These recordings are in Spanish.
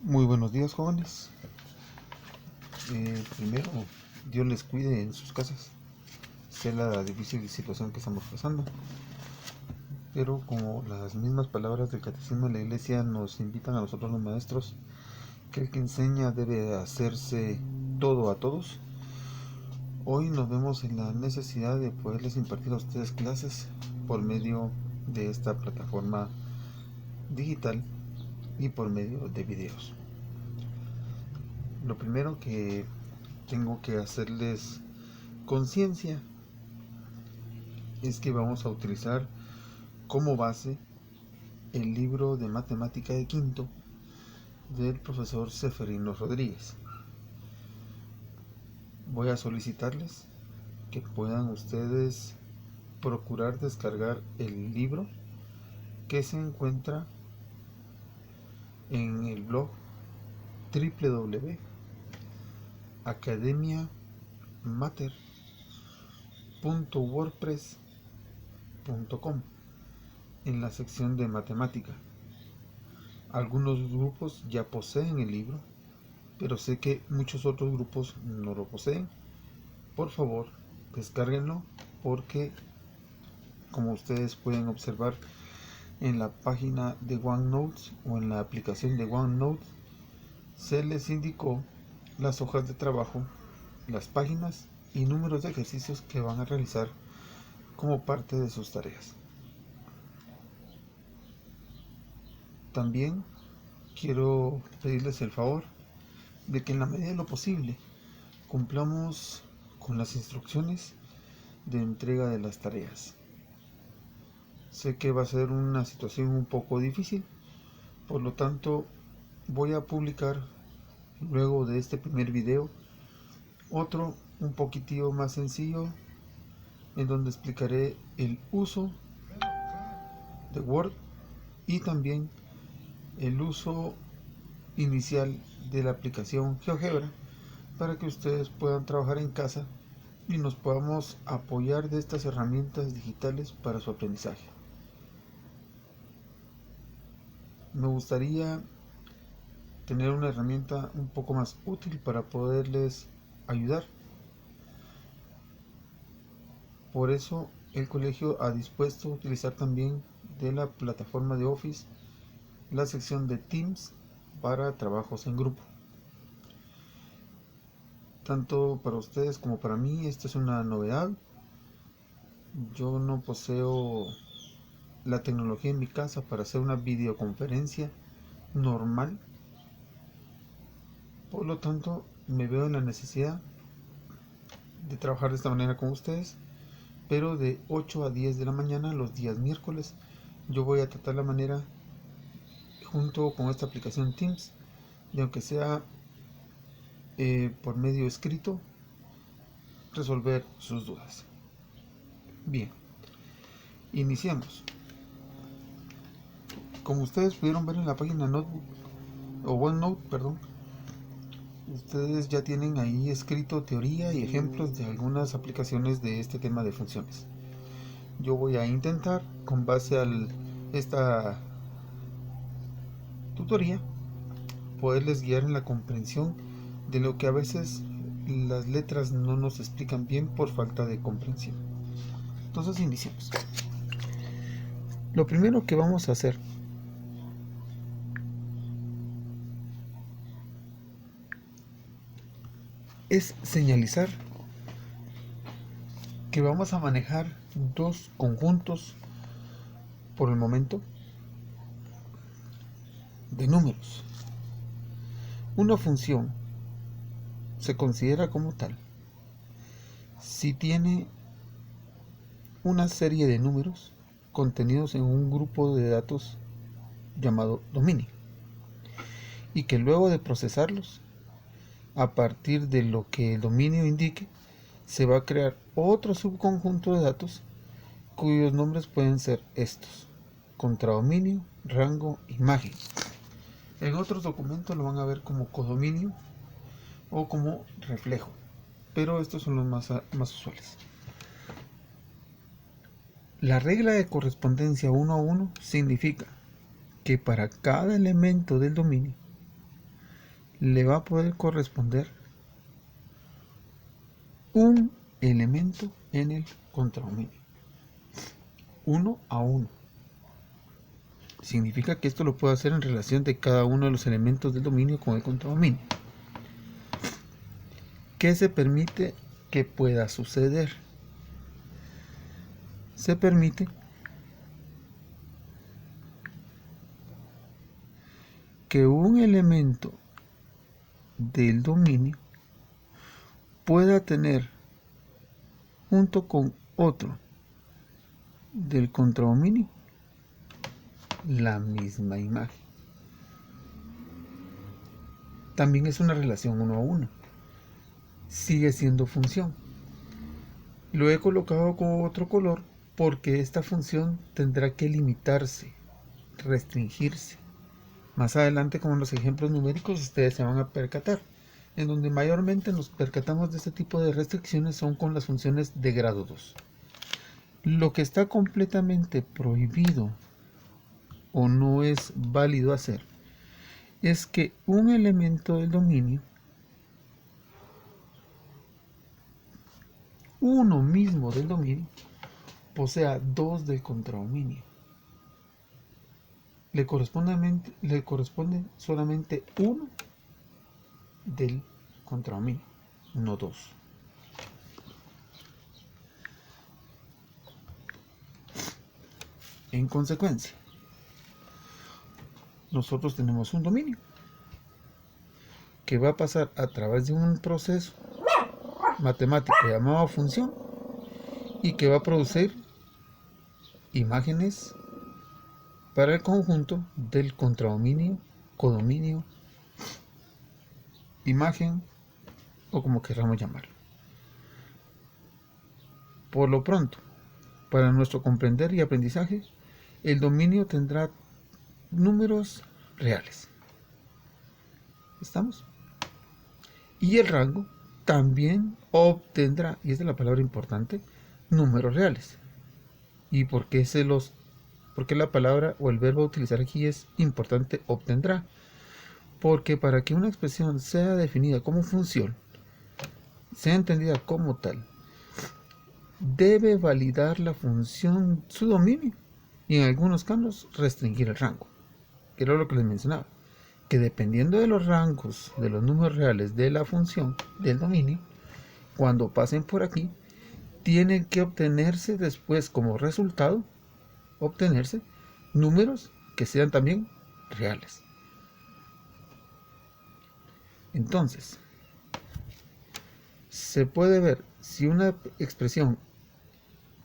Muy buenos días, jóvenes. Primero, Dios les cuide en sus casas. Sé la difícil situación que estamos pasando, pero como las mismas palabras del Catecismo de la Iglesia nos invitan a nosotros los maestros, que el que enseña debe hacerse todo a todos, hoy nos vemos en la necesidad de poderles impartir a ustedes clases por medio de esta plataforma digital y por medio de videos. Lo primero que tengo que hacerles conciencia es que vamos a utilizar como base el libro de matemática de quinto del profesor Seferino Rodríguez. Voy a solicitarles que puedan ustedes procurar descargar el libro que se encuentra en el blog www.academiamater.wordpress.com en la sección de matemática. Algunos grupos ya poseen el libro, pero sé que muchos otros grupos no lo poseen. Por favor, descárguenlo porque, como ustedes pueden observar en la página de OneNote o en la aplicación de OneNote, se les indicó las hojas de trabajo, las páginas y números de ejercicios que van a realizar como parte de sus tareas. También quiero pedirles el favor de que en la medida de lo posible cumplamos con las instrucciones de entrega de las tareas. Sé que va a ser una situación un poco difícil, por lo tanto voy a publicar luego de este primer video otro un poquitío más sencillo en donde explicaré el uso de Word y también el uso inicial de la aplicación GeoGebra para que ustedes puedan trabajar en casa y nos podamos apoyar de estas herramientas digitales para su aprendizaje. Me gustaría tener una herramienta un poco más útil para poderles ayudar. Por eso el colegio ha dispuesto utilizar también de la plataforma de Office la sección de Teams para trabajos en grupo. Tanto para ustedes como para mí esto es una novedad. Yo no poseo la tecnología en mi casa para hacer una videoconferencia normal. Por lo tanto, me veo en la necesidad de trabajar de esta manera con ustedes, pero de 8 a 10 de la mañana los días miércoles yo voy a tratar la manera, junto con esta aplicación Teams, y aunque sea por medio escrito, resolver sus dudas. Bien, iniciamos. Como ustedes pudieron ver en la página Notebook o OneNote, ustedes ya tienen ahí escrito teoría y ejemplos de algunas aplicaciones de este tema de funciones. Yo voy a intentar, con base a esta tutoría, poderles guiar en la comprensión de lo que a veces las letras no nos explican bien por falta de comprensión. Entonces iniciemos. Lo primero que vamos a hacer es señalizar que vamos a manejar dos conjuntos por el momento de números. Una función se considera como tal si tiene una serie de números contenidos en un grupo de datos llamado dominio, y que luego de procesarlos, a partir de lo que el dominio indique, se va a crear otro subconjunto de datos cuyos nombres pueden ser estos: contradominio, rango, imagen. En otros documentos lo van a ver como codominio o como reflejo, pero estos son los más usuales. La regla de correspondencia 1 a 1 significa que para cada elemento del dominio le va a poder corresponder un elemento en el contradominio. 1 a 1. Significa que esto lo puedo hacer en relación de cada uno de los elementos del dominio con el contradominio. ¿Qué se permite que pueda suceder? Se permite que un elemento del dominio pueda tener junto con otro del contradominio la misma imagen. También es una relación 1 a 1. Sigue siendo función. Lo he colocado con otro color porque esta función tendrá que limitarse, restringirse. Más adelante, como en los ejemplos numéricos, ustedes se van a percatar. En donde mayormente nos percatamos de este tipo de restricciones son con las funciones de grado 2. Lo que está completamente prohibido o no es válido hacer es que un elemento del dominio, uno mismo del dominio, posea dos del contradominio. Le corresponde solamente uno del contradominio, no dos. En consecuencia, nosotros tenemos un dominio que va a pasar a través de un proceso matemático llamado función y que va a producir imágenes para el conjunto del contradominio, codominio, imagen o como queramos llamarlo. Por lo pronto, para nuestro comprender y aprendizaje, el dominio tendrá números reales. ¿Estamos? Y el rango también obtendrá, y esta es la palabra importante, números reales. ¿Y por qué la palabra o el verbo a utilizar aquí es importante obtendrá? Porque para que una expresión sea definida como función, sea entendida como tal, debe validar la función su dominio y en algunos casos restringir el rango, que era lo que les mencionaba, que dependiendo de los rangos de los números reales de la función del dominio, cuando pasen por aquí, tienen que obtenerse después como resultado, obtenerse números que sean también reales. Entonces, se puede ver si una expresión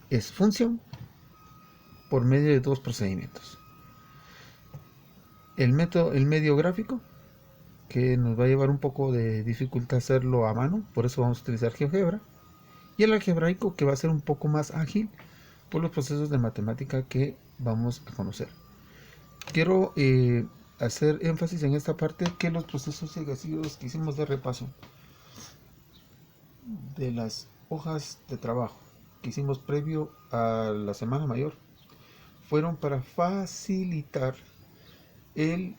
es función por medio de dos procedimientos. El medio gráfico, que nos va a llevar un poco de dificultad hacerlo a mano, por eso vamos a utilizar GeoGebra, y el algebraico, que va a ser un poco más ágil por los procesos de matemática que vamos a conocer. Quiero hacer énfasis en esta parte que los procesos egresivos que hicimos de repaso de las hojas de trabajo que hicimos previo a la semana mayor fueron para facilitar el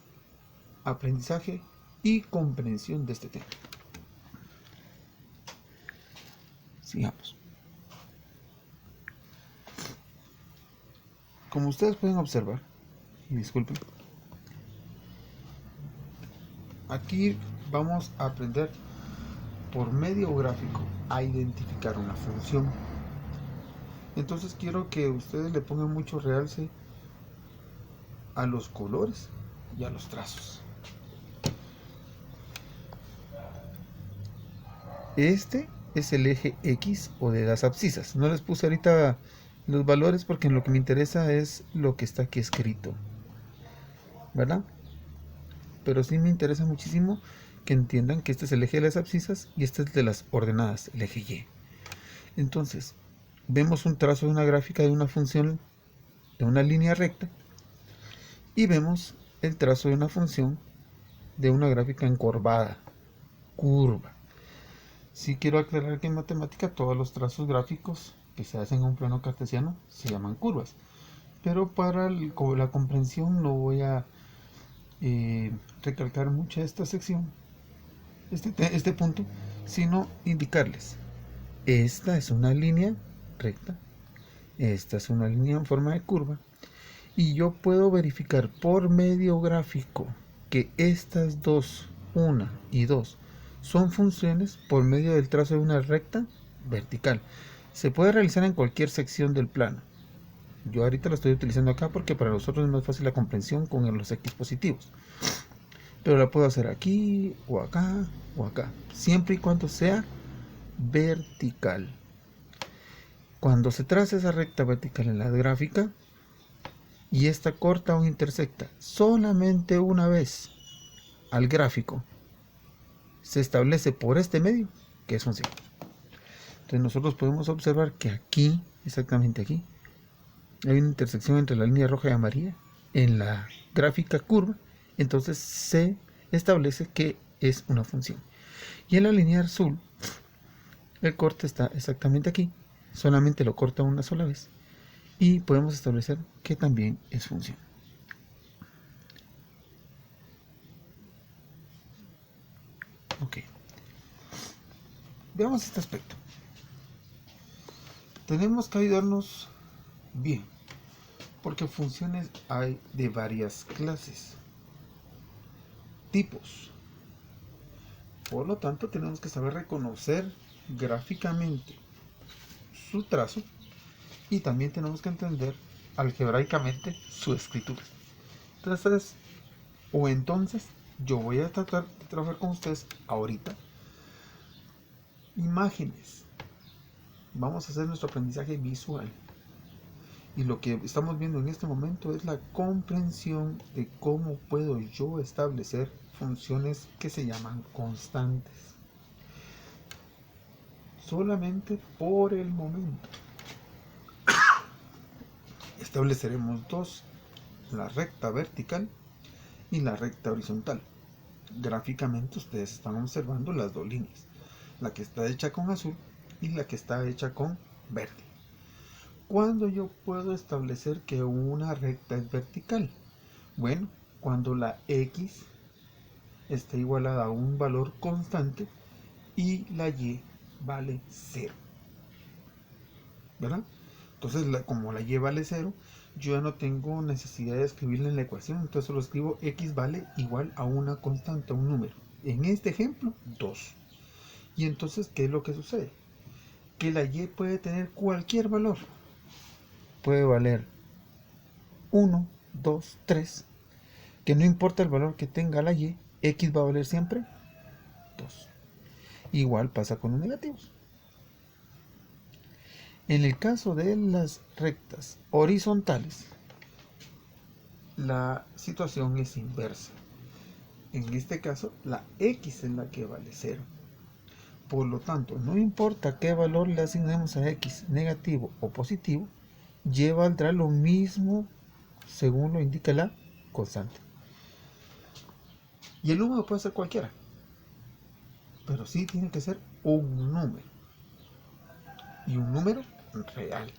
aprendizaje y comprensión de este tema. Sigamos. Como ustedes pueden observar, y disculpen, aquí vamos a aprender por medio gráfico a identificar una función. Entonces quiero que ustedes le pongan mucho realce a los colores y a los trazos. Este es el eje X o de las abscisas. No les puse ahorita los valores porque lo que me interesa es lo que está aquí escrito, ¿verdad? Pero sí me interesa muchísimo que entiendan que este es el eje de las abscisas y este es de las ordenadas, el eje Y. Entonces, vemos un trazo de una gráfica de una función de una línea recta y vemos el trazo de una función de una gráfica encorvada, curva. Sí quiero aclarar que en matemática todos los trazos gráficos que se hacen en un plano cartesiano se llaman curvas, pero para la comprensión no voy a recalcar mucho esta sección este punto, sino indicarles: esta es una línea recta, esta es una línea en forma de curva, y yo puedo verificar por medio gráfico que estas dos, 1 y 2, son funciones por medio del trazo de una recta vertical. Se puede realizar en cualquier sección del plano. Yo ahorita lo estoy utilizando acá porque para nosotros es más fácil la comprensión con los X positivos. Pero la puedo hacer aquí o acá o acá, siempre y cuando sea vertical. Cuando se traza esa recta vertical en la gráfica y esta corta o intersecta solamente una vez al gráfico, se establece por este medio que es función. Entonces nosotros podemos observar que aquí, exactamente aquí, hay una intersección entre la línea roja y amarilla en la gráfica curva. Entonces se establece que es una función. Y en la línea azul, el corte está exactamente aquí, solamente lo corta una sola vez, y podemos establecer que también es función. Ok, veamos este aspecto. Tenemos que ayudarnos bien, porque funciones hay de varias clases, tipos. Por lo tanto, tenemos que saber reconocer gráficamente su trazo y también tenemos que entender algebraicamente su escritura. Entonces, yo voy a tratar de trabajar con ustedes ahorita imágenes. Vamos a hacer nuestro aprendizaje visual. Y lo que estamos viendo en este momento es la comprensión de cómo puedo yo establecer funciones que se llaman constantes. Solamente por el momento estableceremos dos: la recta vertical y la recta horizontal. Gráficamente ustedes están observando las dos líneas, la que está hecha con azul y la que está hecha con verde. ¿Cuándo yo puedo establecer que una recta es vertical? Bueno, cuando la X está igualada a un valor constante y la Y vale 0. ¿Verdad? Entonces, como la Y vale 0, yo ya no tengo necesidad de escribirla en la ecuación. Entonces solo escribo X vale igual a una constante, a un número. En este ejemplo, 2. Y entonces, ¿qué es lo que sucede? Que la Y puede tener cualquier valor. Puede valer 1, 2, 3. Que no importa el valor que tenga la Y, X va a valer siempre 2. Igual pasa con los negativos. En el caso de las rectas horizontales, la situación es inversa. En este caso, la X es la que vale 0. Por lo tanto, no importa qué valor le asignemos a X, negativo o positivo, Y valdrá lo mismo según lo indica la constante. Y el número puede ser cualquiera, pero sí tiene que ser un número. Y un número real.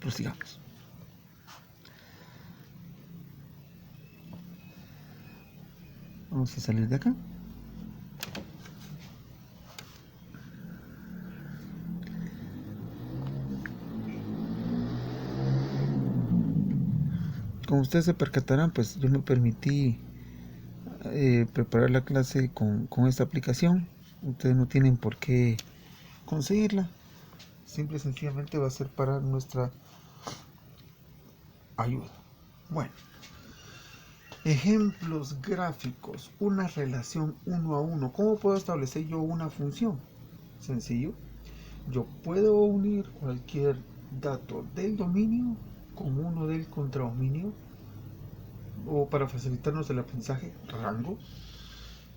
Prosigamos. Vamos a salir de acá. Como ustedes se percatarán, pues yo me permití preparar la clase con esta aplicación. Ustedes no tienen por qué conseguirla. Simple y sencillamente va a ser para nuestra ayuda. Bueno, ejemplos gráficos, una relación 1 a 1. ¿Cómo puedo establecer yo una función? Sencillo. Yo puedo unir cualquier dato del dominio con uno del contradominio, o para facilitarnos el aprendizaje, rango,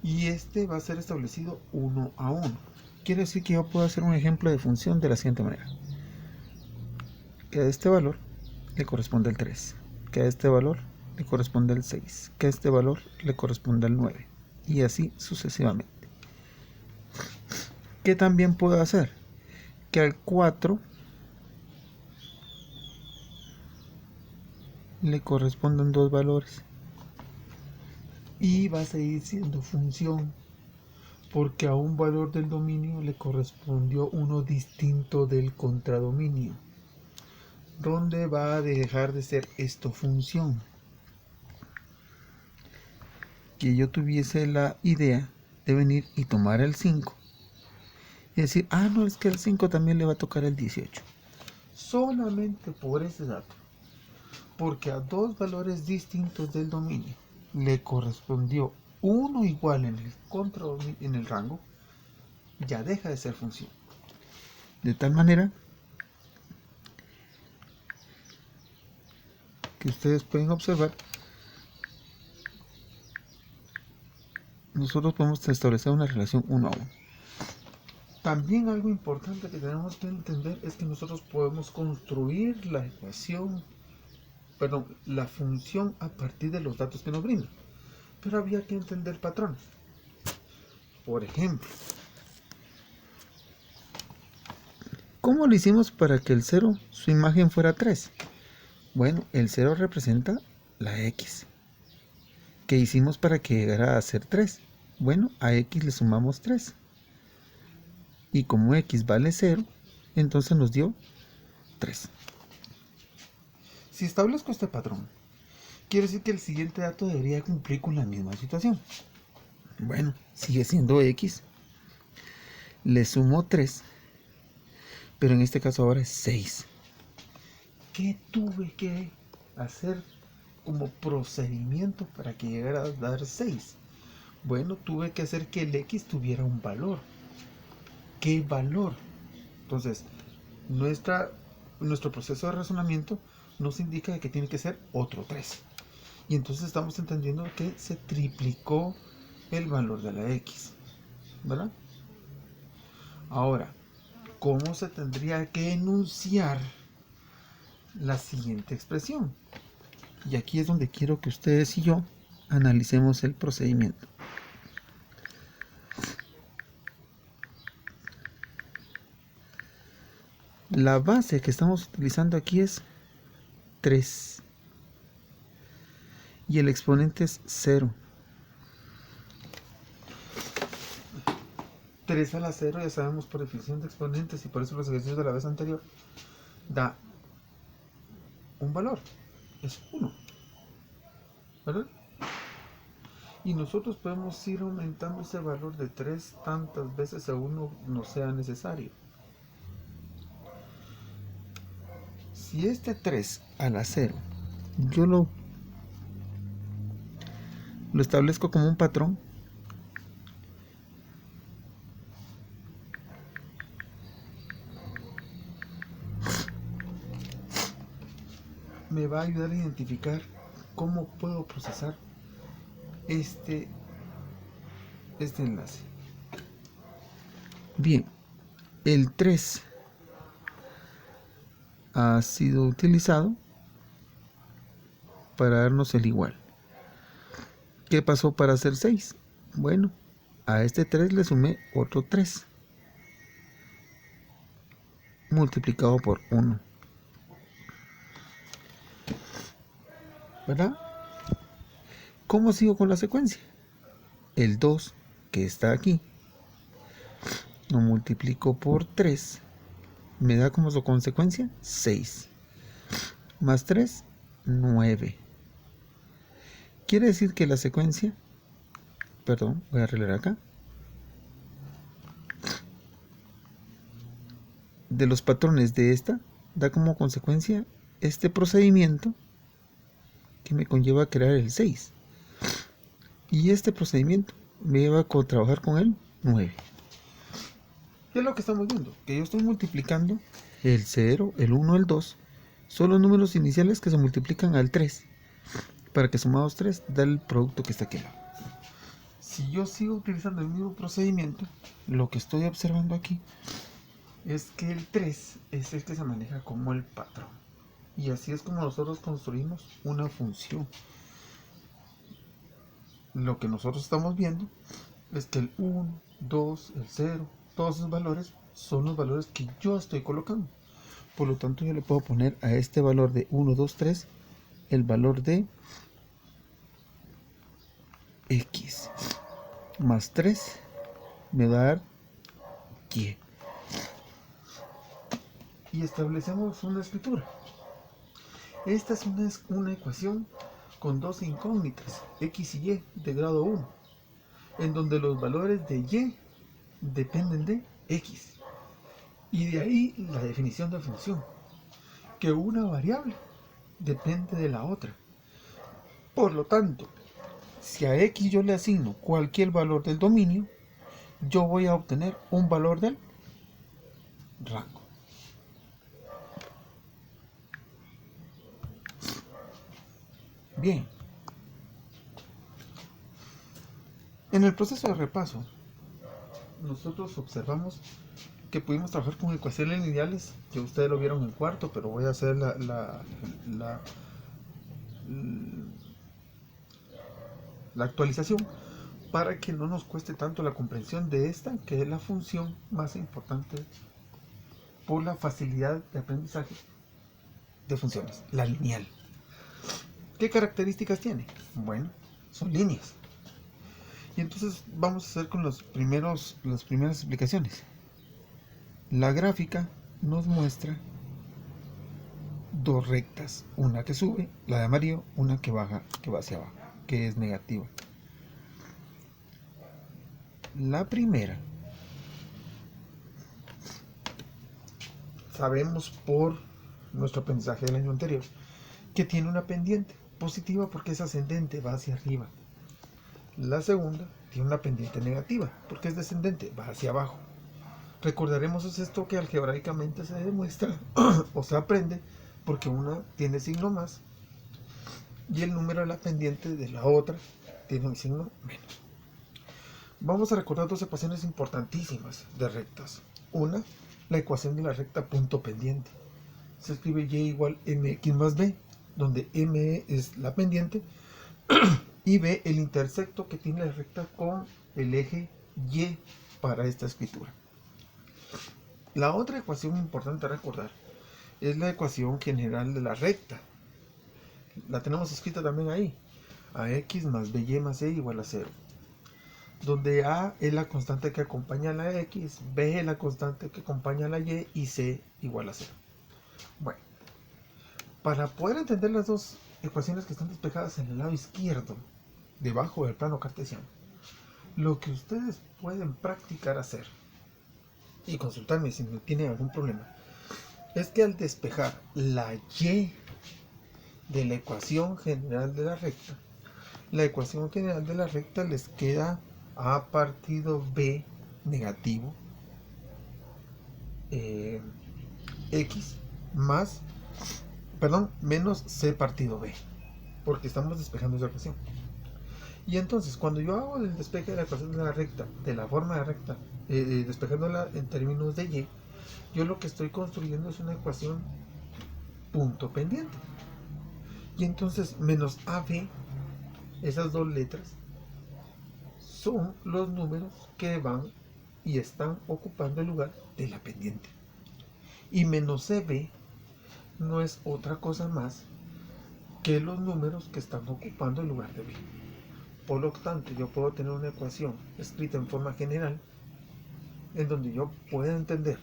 y este va a ser establecido 1 a 1. Quiere decir que yo puedo hacer un ejemplo de función de la siguiente manera: que a este valor le corresponde el 3, que a este valor le corresponde el 6, que a este valor le corresponde el 9, y así sucesivamente. ¿Qué también puedo hacer? Que al 4 le correspondan dos valores, y va a seguir siendo función, porque a un valor del dominio le correspondió uno distinto del contradominio, donde va a dejar de ser esto función. Que yo tuviese la idea de venir y tomar el 5 y decir, no, es que el 5 también le va a tocar el 18. Solamente por ese dato, porque a dos valores distintos del dominio le correspondió uno igual en el contradominio, en el rango, ya deja de ser función. De tal manera que ustedes pueden observar, nosotros podemos establecer una relación 1 a 1. También algo importante que tenemos que entender es que nosotros podemos construir la ecuación, la función a partir de los datos que nos brindan. Pero había que entender patrones. Por ejemplo, ¿cómo lo hicimos para que el 0, su imagen fuera 3? Bueno, el 0 representa la x. ¿Qué hicimos para que llegara a ser 3? Bueno, a x le sumamos 3. Y como x vale 0, entonces nos dio 3. Si establezco este patrón, quiere decir que el siguiente dato debería cumplir con la misma situación. Bueno, sigue siendo x. Le sumo 3. Pero en este caso ahora es 6. ¿Qué tuve que hacer como procedimiento para que llegara a dar 6? Bueno, tuve que hacer que el x tuviera un valor. ¿Qué valor? Entonces, nuestro proceso de razonamiento nos indica que tiene que ser otro 3. Y entonces estamos entendiendo que se triplicó el valor de la x, ¿verdad? Ahora, ¿cómo se tendría que enunciar la siguiente expresión? Y aquí es donde quiero que ustedes y yo analicemos el procedimiento. La base que estamos utilizando aquí es 3 y el exponente es 0. 3 a la 0 ya sabemos por definición de exponentes, y por eso los ejercicios de la vez anterior da un valor, es 1, ¿verdad? Y nosotros podemos ir aumentando ese valor de 3 tantas veces a 1 no sea necesario. Si este 3 a la 0 yo lo establezco como un patrón, me va a ayudar a identificar cómo puedo procesar este enlace. Bien, el 3 ha sido utilizado para darnos el igual. ¿Qué pasó para hacer 6? Bueno, a este 3 le sumé otro 3 multiplicado por 1, ¿verdad? ¿Cómo sigo con la secuencia? El 2 que está aquí lo multiplico por 3, me da como su consecuencia 6 más 3, 9. Quiere decir que la secuencia, voy a arreglar acá, de los patrones de esta da como consecuencia este procedimiento que me conlleva a crear el 6, y este procedimiento me lleva a trabajar con el 9. ¿Qué es lo que estamos viendo? Que yo estoy multiplicando el 0, el 1, el 2, son los números iniciales que se multiplican al 3, para que sumados 3 da el producto que está aquí. Si yo sigo utilizando el mismo procedimiento, lo que estoy observando aquí es que el 3 es el que se maneja como el patrón. Y así es como nosotros construimos una función. Lo que nosotros estamos viendo es que el 1, 2, el 0, todos esos valores son los valores que yo estoy colocando. Por lo tanto, yo le puedo poner a este valor de 1, 2, 3 el valor de más 3 me va a dar y. Y establecemos una escritura. Esta es una ecuación con dos incógnitas, x y y de grado 1, en donde los valores de y dependen de x. Y de ahí la definición de función, que una variable depende de la otra. Por lo tanto, si a x yo le asigno cualquier valor del dominio, yo voy a obtener un valor del rango. Bien. En el proceso de repaso, nosotros observamos que pudimos trabajar con ecuaciones lineales, que ustedes lo vieron en cuarto, pero voy a hacer la actualización para que no nos cueste tanto la comprensión de esta, que es la función más importante por la facilidad de aprendizaje de funciones, la lineal. ¿Qué características tiene? Bueno, son líneas. Y entonces vamos a hacer con las primeras explicaciones. La gráfica nos muestra dos rectas, una que sube, la de amarillo, una que baja, que va hacia abajo, que es negativa. La primera, sabemos por nuestro aprendizaje del año anterior, que tiene una pendiente positiva porque es ascendente, va hacia arriba. La segunda tiene una pendiente negativa porque es descendente, va hacia abajo. Recordaremos esto que algebraicamente se demuestra o se aprende porque una tiene signo más y el número de la pendiente de la otra tiene un signo menos. Vamos a recordar dos ecuaciones importantísimas de rectas. Una, la ecuación de la recta punto pendiente. Se escribe y igual mx más b, donde m es la pendiente y b el intersecto que tiene la recta con el eje y para esta escritura. La otra ecuación importante a recordar es la ecuación general de la recta. La tenemos escrita también ahí. Ax más by más c igual a 0. Donde a es la constante que acompaña a la x, b es la constante que acompaña a la y c igual a 0. Bueno, para poder entender las dos ecuaciones que están despejadas en el lado izquierdo, debajo del plano cartesiano, lo que ustedes pueden practicar hacer y consultarme si tienen algún problema, es que al despejar la y de la ecuación general de la recta, la ecuación general de la recta les queda a partido b negativo x más, menos c partido b, porque estamos despejando esa ecuación. Y entonces cuando yo hago el despeje de la ecuación de la recta, de la forma de recta, despejándola en términos de y, yo lo que estoy construyendo es una ecuación punto pendiente. Y entonces menos AB, esas dos letras, son los números que van y están ocupando el lugar de la pendiente. Y menos CB no es otra cosa más que los números que están ocupando el lugar de B. Por lo tanto, yo puedo tener una ecuación escrita en forma general en donde yo pueda entender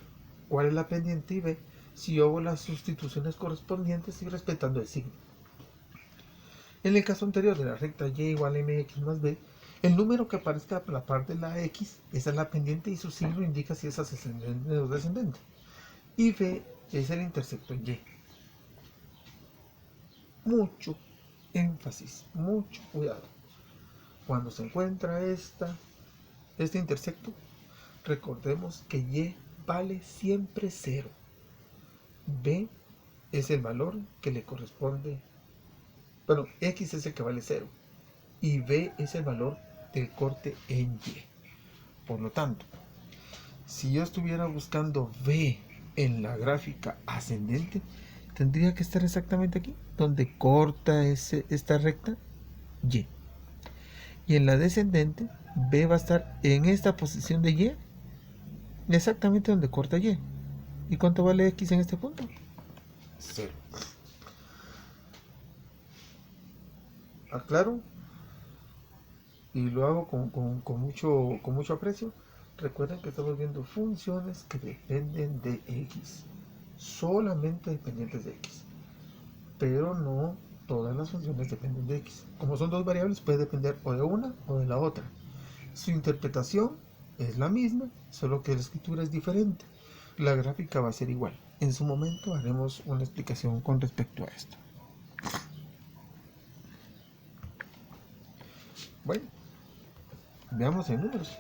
cuál es la pendiente y B si yo hago las sustituciones correspondientes y respetando el signo. En el caso anterior de la recta y igual a mx más b, el número que aparezca a la par de la x, esa es la pendiente y su signo indica si es ascendente o descendente. Y b es el intersecto en y. Mucho énfasis, mucho cuidado. Cuando se encuentra este intersecto, recordemos que y vale siempre 0. B es el valor que le corresponde, bueno, x es el que vale 0 y b es el valor del corte en y. Por lo tanto, si yo estuviera buscando b en la gráfica ascendente, tendría que estar exactamente aquí, donde corta esta recta y. Y en la descendente, b va a estar en esta posición de y, exactamente donde corta y. ¿Y cuánto vale x en este punto? 0. Aclaro y lo hago con mucho aprecio. Recuerden que estamos viendo funciones que dependen de X, solamente dependientes de X, pero no todas las funciones dependen de X. Como son dos variables, puede depender o de una o de la otra. Su interpretación es la misma, solo que la escritura es diferente. La gráfica va a ser igual. En su momento haremos una explicación con respecto a esto. Bueno, veamos en números.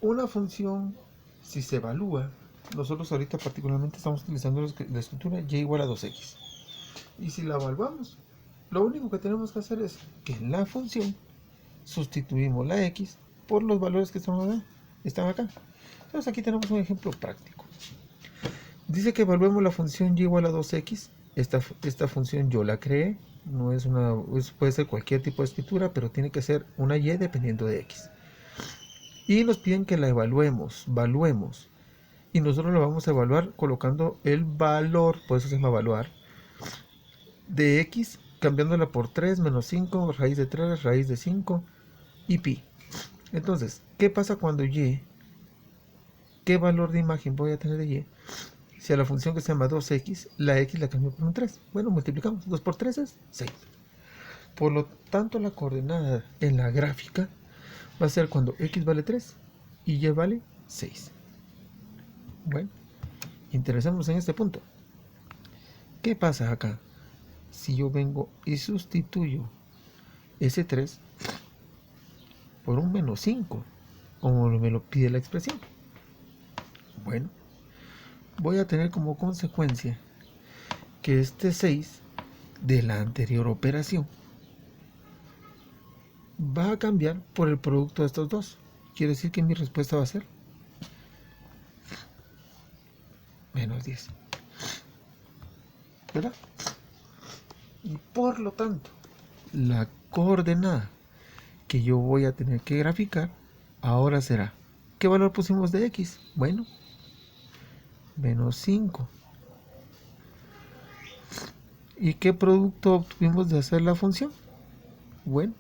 Una función, si se evalúa, nosotros ahorita particularmente estamos utilizando la escritura y igual a 2x. Y si la evaluamos, lo único que tenemos que hacer es que en la función sustituimos la x por los valores que están acá. Entonces aquí tenemos un ejemplo práctico. Dice que evaluemos la función y igual a 2x. Esta función yo la creé. No es puede ser cualquier tipo de escritura, pero tiene que ser una y dependiendo de x. Y nos piden que la evaluemos. Y nosotros la vamos a evaluar colocando el valor, por eso se llama evaluar, de x, cambiándola por 3 menos 5, raíz de 3, raíz de 5 y pi. Entonces, ¿qué pasa cuando y? ¿Qué valor de imagen voy a tener de y? Si a la función que se llama 2x, la x la cambio por un 3. Bueno, multiplicamos. 2 por 3 es 6. Por lo tanto, la coordenada en la gráfica va a ser cuando x vale 3 y y vale 6. Bueno, interesémonos en este punto. ¿Qué pasa acá? Si yo vengo y sustituyo ese 3 por un menos 5, como me lo pide la expresión, bueno, voy a tener como consecuencia que este 6 de la anterior operación va a cambiar por el producto de estos dos. Quiere decir que mi respuesta va a ser menos 10. ¿Verdad? Y por lo tanto, la coordenada que yo voy a tener que graficar ahora será, ¿qué valor pusimos de x? Bueno, menos 5. ¿Y qué producto obtuvimos de hacer la función? Bueno,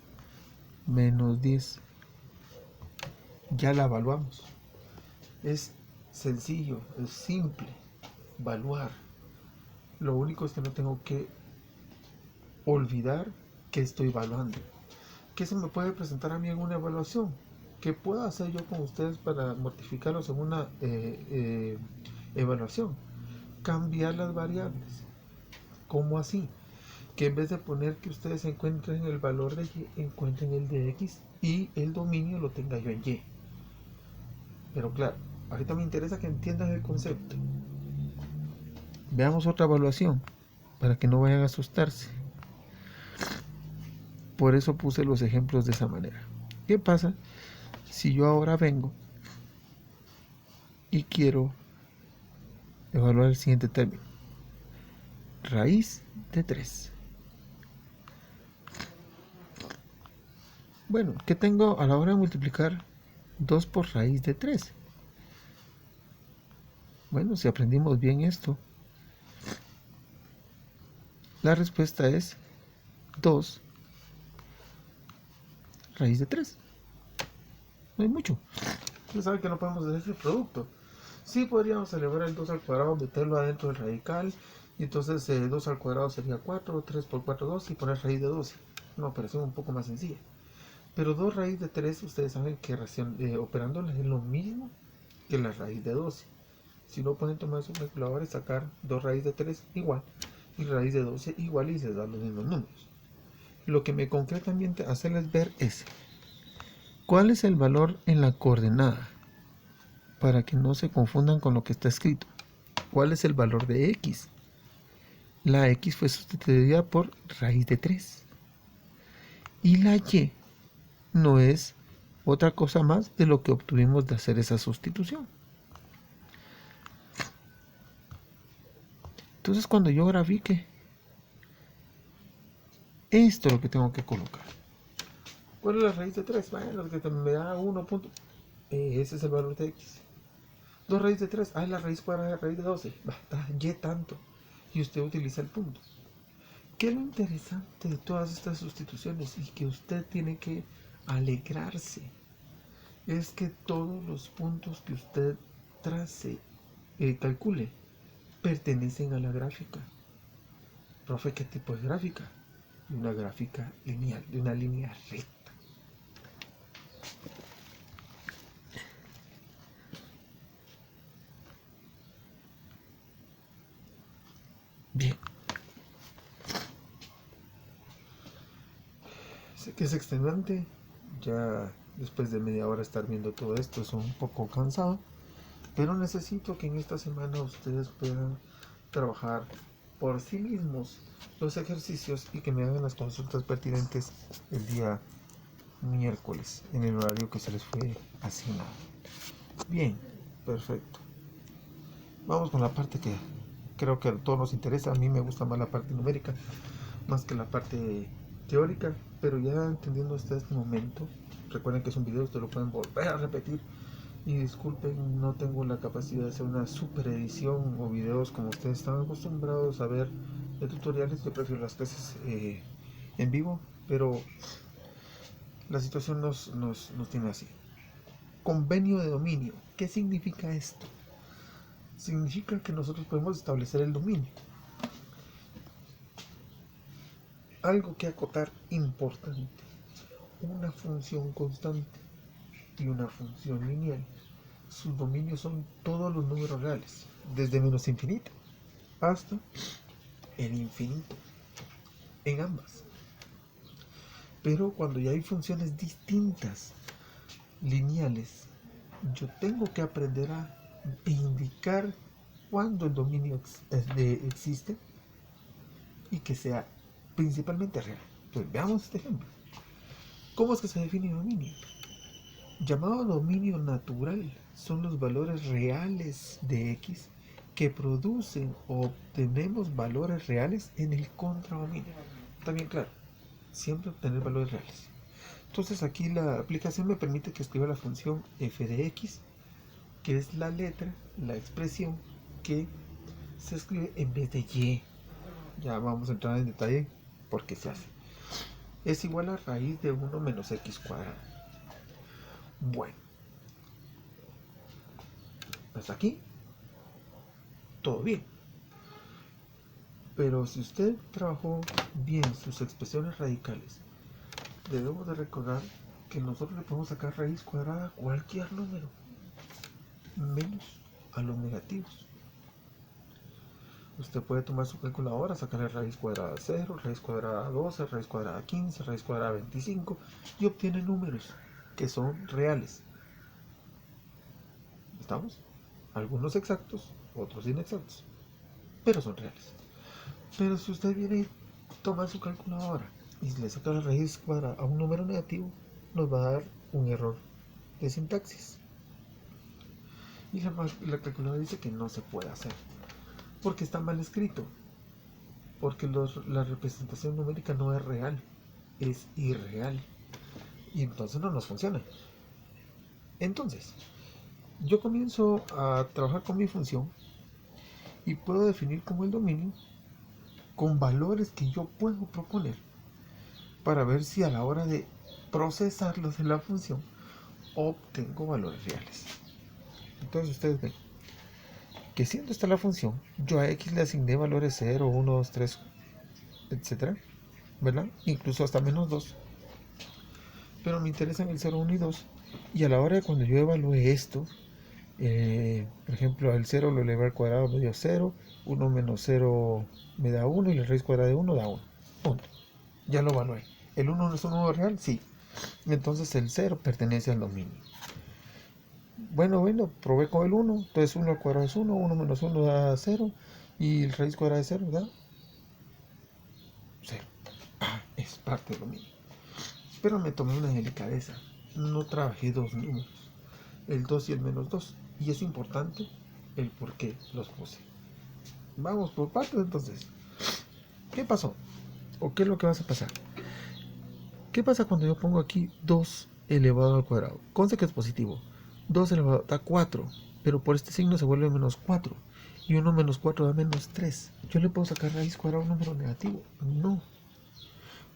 menos 10. Ya la evaluamos. Es sencillo, es simple evaluar. Lo único es que no tengo que olvidar que estoy evaluando. ¿Qué se me puede presentar a mí en una evaluación? ¿Qué puedo hacer yo con ustedes para mortificarlos en una evaluación? Cambiar las variables. ¿Cómo así? Que en vez de poner que ustedes encuentren el valor de y, encuentren el de x y el dominio lo tenga yo en y. Pero claro, ahorita me interesa que entiendan el concepto. Veamos otra evaluación para que no vayan a asustarse. Por eso puse los ejemplos de esa manera. ¿Qué pasa si yo ahora vengo y quiero evaluar el siguiente término? Raíz de 3. Bueno, ¿qué tengo a la hora de multiplicar 2 por raíz de 3? Bueno, si aprendimos bien esto, la respuesta es 2 raíz de 3. No hay mucho. Ustedes saben que no podemos hacer ese producto. Sí podríamos elevar el 2 al cuadrado, meterlo adentro del radical, y entonces 2 al cuadrado sería 4, 3 por 4, 2, y poner raíz de 12. Una operación un poco más sencilla. Pero 2 raíz de 3, ustedes saben que operándola es lo mismo que la raíz de 12. Si no pueden tomar su calculadora y sacar 2 raíz de 3 igual, y raíz de 12 igual, y se dan los mismos números. Lo que me concretamente hacerles ver es cuál es el valor en la coordenada, para que no se confundan con lo que está escrito. ¿Cuál es el valor de x? La x fue sustituida por raíz de 3. Y la y no es otra cosa más de lo que obtuvimos de hacer esa sustitución. Entonces cuando yo grafique, esto es lo que tengo que colocar. ¿Cuál es la raíz de 3? Bueno, que me da 1 punto. Ese es el valor de x. 2 raíz de 3. Es la raíz cuadrada de raíz de 12. Está y tanto. Y usted utiliza el punto. ¿Qué es lo interesante de todas estas sustituciones y que usted tiene que alegrarse? Es que todos los puntos que usted trace, calcule, pertenecen a la gráfica. Profe, ¿qué tipo de gráfica? De una gráfica lineal, de una línea recta. Bien. Sé que es extenuante. Ya después de media hora estar viendo todo esto es un poco cansado. Pero necesito que en esta semana ustedes puedan trabajar por sí mismos los ejercicios y que me hagan las consultas pertinentes el día miércoles en el horario que se les fue asignado. Bien, perfecto. Vamos con la parte que creo que a todos nos interesa. A mí me gusta más la parte numérica más que la parte teórica, pero ya entendiendo hasta este momento, recuerden que es un video, ustedes lo pueden volver a repetir. Y disculpen, no tengo la capacidad de hacer una super edición o videos como ustedes están acostumbrados a ver de tutoriales. Yo prefiero las clases en vivo, pero la situación nos tiene así. Convenio de dominio. ¿Qué significa esto? Significa que nosotros podemos establecer el dominio. Algo que acotar importante. Una función constante y una función lineal. Sus dominios son todos los números reales, desde menos infinito hasta el infinito, en ambas. Pero cuando ya hay funciones distintas, lineales, yo tengo que aprender a indicar cuándo el dominio existe y que sea principalmente real. Entonces veamos este ejemplo. ¿Cómo es que se define dominio? Llamado dominio natural son los valores reales de X que producen o obtenemos valores reales en el contradominio. Está bien claro, siempre obtener valores reales. Entonces aquí la aplicación me permite que escriba la función f de x, que es la letra, la expresión que se escribe en vez de y. Ya vamos a entrar en detalle por qué se hace. Es igual a raíz de 1 menos x cuadrado. Bueno, hasta aquí todo bien. Pero si usted trabajó bien sus expresiones radicales, debemos de recordar que nosotros le podemos sacar raíz cuadrada a cualquier número, menos a los negativos. Usted puede tomar su calculadora, sacarle raíz cuadrada 0, raíz cuadrada 12, raíz cuadrada 15, raíz cuadrada 25 y obtiene números que son reales. ¿Estamos? Algunos exactos, otros inexactos, pero son reales. Pero si usted viene y toma su calculadora y le saca la raíz cuadrada a un número negativo, nos va a dar un error de sintaxis. Y la calculadora dice que no se puede hacer, porque está mal escrito, porque la representación numérica no es real, es irreal, y entonces no nos funciona. Entonces, yo comienzo a trabajar con mi función y puedo definir como el dominio con valores que yo puedo proponer para ver si a la hora de procesarlos en la función obtengo valores reales. Entonces ustedes ven que siendo esta la función, yo a x le asigné valores 0, 1, 2, 3, etc. ¿Verdad? Incluso hasta menos 2. Pero me interesan el 0, 1 y 2. Y a la hora de cuando yo evalúe esto, por ejemplo, el 0 lo elevé al cuadrado me dio 0, 1 menos 0 me da 1 y la raíz cuadrada de 1 da 1. Punto. Ya lo evalué. ¿El 1 no es un número real? Sí. Entonces el 0 pertenece al dominio. Bueno, probé con el 1. Entonces 1 al cuadrado es 1, 1 menos 1 da 0 y la raíz cuadrada de 0 da 0. Es parte del dominio. Pero me tomé una delicadeza. No trabajé dos números, el 2 y el menos 2. Y es importante el por qué los puse. Vamos por partes entonces. ¿Qué pasó? ¿O qué es lo que va a pasar? ¿Qué pasa cuando yo pongo aquí 2 elevado al cuadrado? Conste que es positivo. 2 elevado da 4, pero por este signo se vuelve menos 4. y 1 menos 4 da menos 3. ¿Yo le puedo sacar raíz cuadrada a un número negativo? No.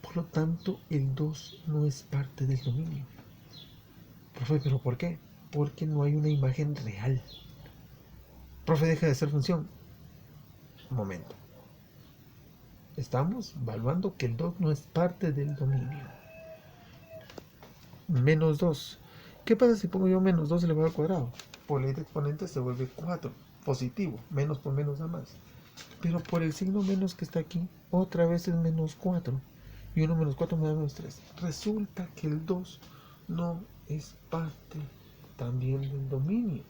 Por lo tanto, el 2 no es parte del dominio. Profe, ¿pero por qué? Porque no hay una imagen real. Profe, deja de ser función. Un momento. Estamos evaluando que el 2 no es parte del dominio. Menos 2. ¿Qué pasa si pongo yo menos 2 elevado al cuadrado? Por ley de exponentes se vuelve 4. Positivo. Menos por menos da más. Pero por el signo menos que está aquí, otra vez es menos 4. Y 1 menos 4 me da menos 3. Resulta que el 2 no es parte también del dominio.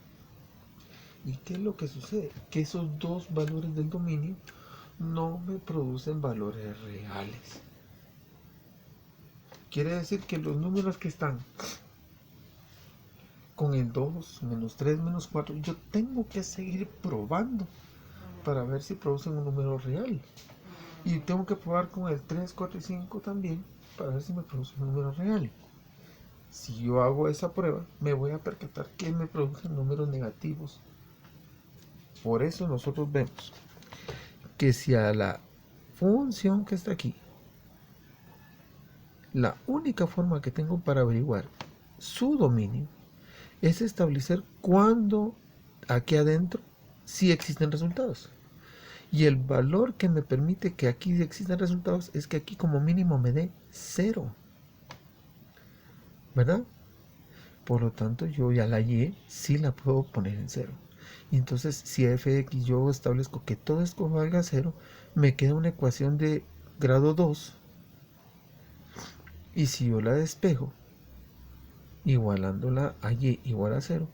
¿Y qué es lo que sucede? Que esos dos valores del dominio no me producen valores reales. Quiere decir que los números que están con el 2, menos 3, menos 4, yo tengo que seguir probando para ver si producen un número real. Y tengo que probar con el 3, 4 y 5 también para ver si me produce un número real. Si yo hago esa prueba, me voy a percatar que me producen números negativos. Por eso nosotros vemos que si a la función que está aquí, la única forma que tengo para averiguar su dominio es establecer cuándo aquí adentro sí existen resultados. Y el valor que me permite que aquí existan resultados es que aquí como mínimo me dé 0. ¿Verdad? Por lo tanto, yo ya la y sí la puedo poner en 0. Y entonces, si f de x yo establezco que todo esto valga 0, me queda una ecuación de grado 2. Y si yo la despejo, igualándola a y igual a 0,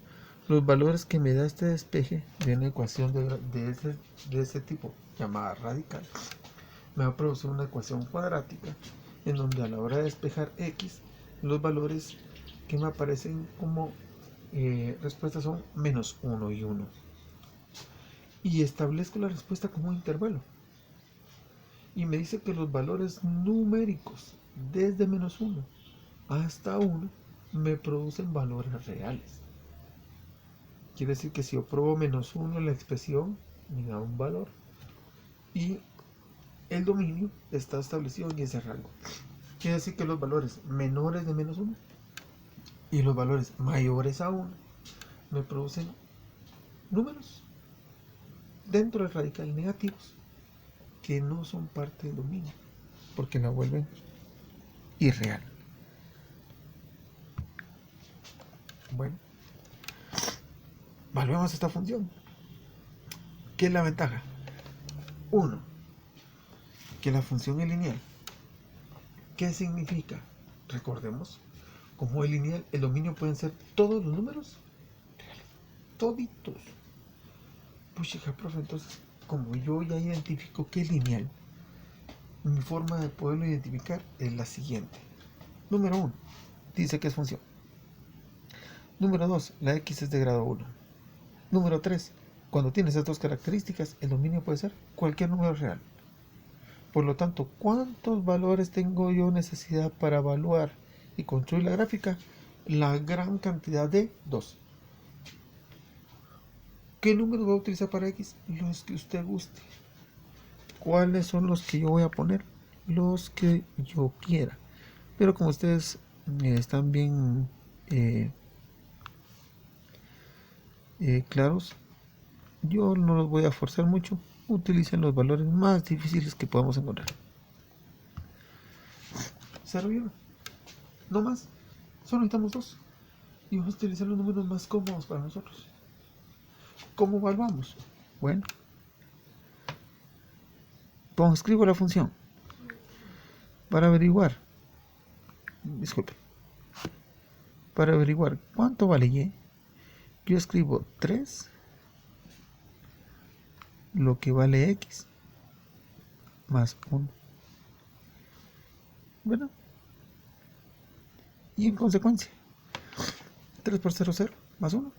los valores que me da este despeje de una ecuación de ese tipo, llamada radical, me va a producir una ecuación cuadrática en donde a la hora de despejar x, los valores que me aparecen como respuestas son menos 1 y 1. Y establezco la respuesta como un intervalo. Y me dice que los valores numéricos desde menos 1 hasta 1 me producen valores reales. Quiere decir que si yo pruebo menos 1 en la expresión, me da un valor. Y el dominio está establecido en ese rango. Quiere decir que los valores menores de menos 1 y los valores mayores a 1 me producen números dentro del radical negativos que no son parte del dominio porque la vuelven irreal. Bueno, evaluemos esta función. ¿Qué es la ventaja? 1. Que la función es lineal. ¿Qué significa? Recordemos, como es lineal, el dominio pueden ser todos los números reales, toditos. Pues hija, profe, entonces, como yo ya identifico que es lineal, mi forma de poderlo identificar es la siguiente. Número 1, dice que es función. Número 2, la x es de grado 1. Número 3, cuando tiene esas dos características, el dominio puede ser cualquier número real. Por lo tanto, ¿cuántos valores tengo yo necesidad para evaluar y construir la gráfica? La gran cantidad de 2. ¿Qué número voy a utilizar para x? Los que usted guste. ¿Cuáles son los que yo voy a poner? Los que yo quiera. Pero como ustedes están bien claros, yo no los voy a forzar mucho. Utilicen los valores más difíciles que podamos encontrar. 0 y 1. No más. Solo necesitamos 2. Y vamos a utilizar los números más cómodos para nosotros. ¿Cómo evaluamos? Bueno, escribo la función para averiguar. Disculpe. Para averiguar cuánto vale y, yo escribo 3 lo que vale x más 1. Bueno, y en consecuencia 3 por 0, 0 más 1,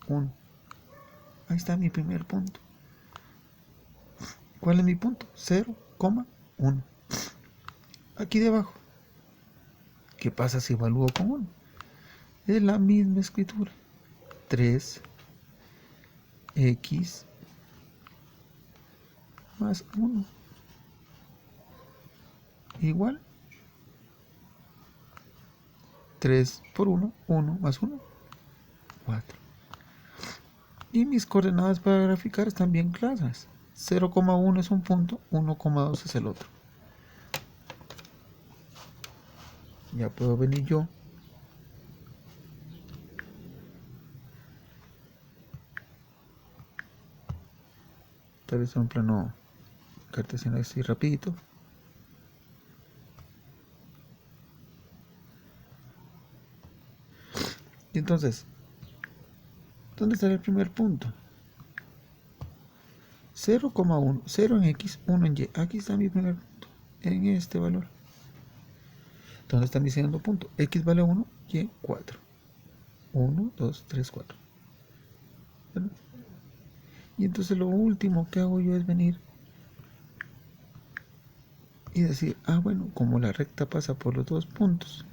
1. Ahí está mi primer punto. ¿Cuál es mi punto? 0, 1. Aquí debajo, ¿qué pasa si evalúo con 1? Es la misma escritura. 3x más 1 igual 3 por 1, 1 más 1, 4. Y mis coordenadas para graficar están bien claras. 0,1 es un punto, 1,2 es el otro. Ya puedo venir yo tal vez en un plano cartesiano así rapidito. Y entonces, ¿dónde está el primer punto? 0,1, 0 en X, 1 en Y. Aquí está mi primer punto, en este valor. ¿Dónde está mi segundo punto? X vale 1, Y 4. 1, 2, 3, 4. ¿Verdad? Y entonces lo último que hago yo es venir y decir, bueno, como la recta pasa por los dos puntos,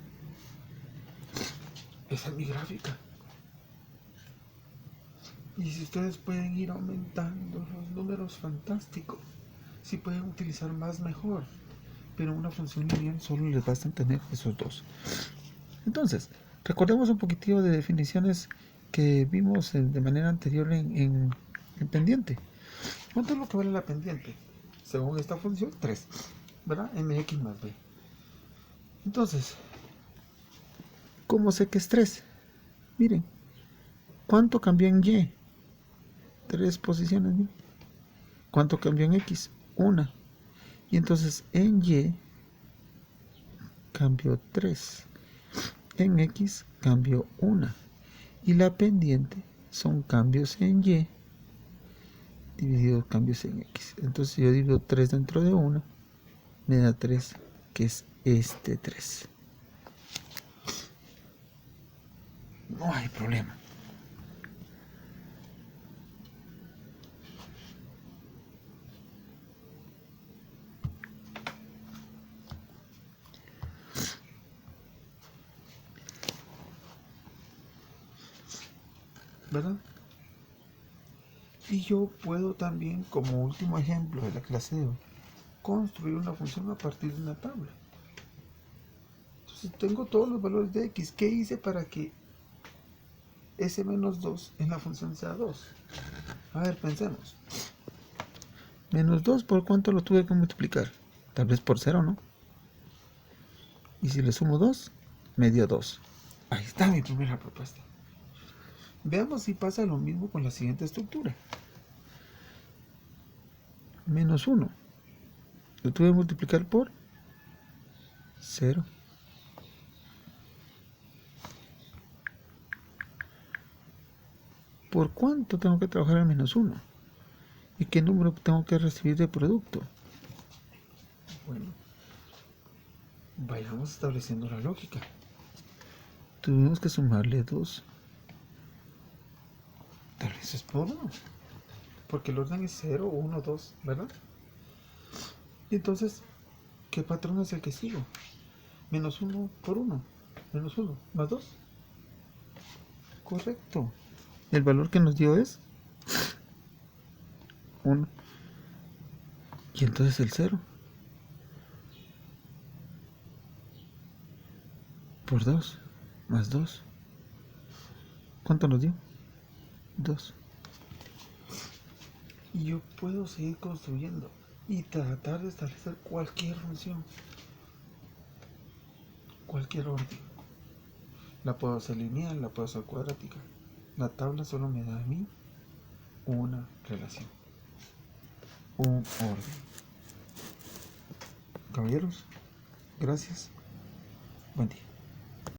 esa es mi gráfica. Y si ustedes pueden ir aumentando los números, fantástico. Si pueden utilizar más, mejor. Pero una función lineal solo les basta tener esos dos. Entonces, recordemos un poquitito de definiciones que vimos de manera anterior en pendiente. ¿Cuánto es lo que vale la pendiente? Según esta función, 3. ¿Verdad? Mx más b. Entonces, ¿cómo sé que es 3? Miren, ¿cuánto cambió en y? 3 posiciones. Miren. ¿Cuánto cambió en x? 1. Y entonces en y cambió 3. En x cambió 1. Y la pendiente son cambios en y dividido cambios en x. Entonces yo divido 3 dentro de 1, me da 3, que es este 3. No hay problema. ¿Verdad? Y yo puedo también, como último ejemplo de la clase de hoy, construir una función a partir de una tabla. Entonces tengo todos los valores de x. ¿Qué hice para que s menos 2 en la función sea 2? A ver, pensemos. Menos 2, ¿por cuánto lo tuve que multiplicar? Tal vez por 0, ¿no? Y si le sumo 2, me dio 2. Ahí está mi primera propuesta. Veamos si pasa lo mismo con la siguiente estructura. Menos 1. Lo tuve que multiplicar por 0. ¿Por cuánto tengo que trabajar el menos 1? ¿Y qué número tengo que recibir de producto? Bueno, vayamos estableciendo la lógica. Tuvimos que sumarle 2. Tal vez es por 1. Porque el orden es 0, 1, 2, ¿verdad? Y entonces, ¿qué patrón es el que sigo? Menos 1 por 1. Menos 1 más 2. Correcto. El valor que nos dio es 1. Y entonces el 0 por 2 más 2. ¿Cuánto nos dio? 2. Y yo puedo seguir construyendo y tratar de establecer cualquier función, cualquier orden. La puedo hacer lineal, la puedo hacer cuadrática. La tabla solo me da a mí una relación, un orden. Caballeros, gracias. Buen día.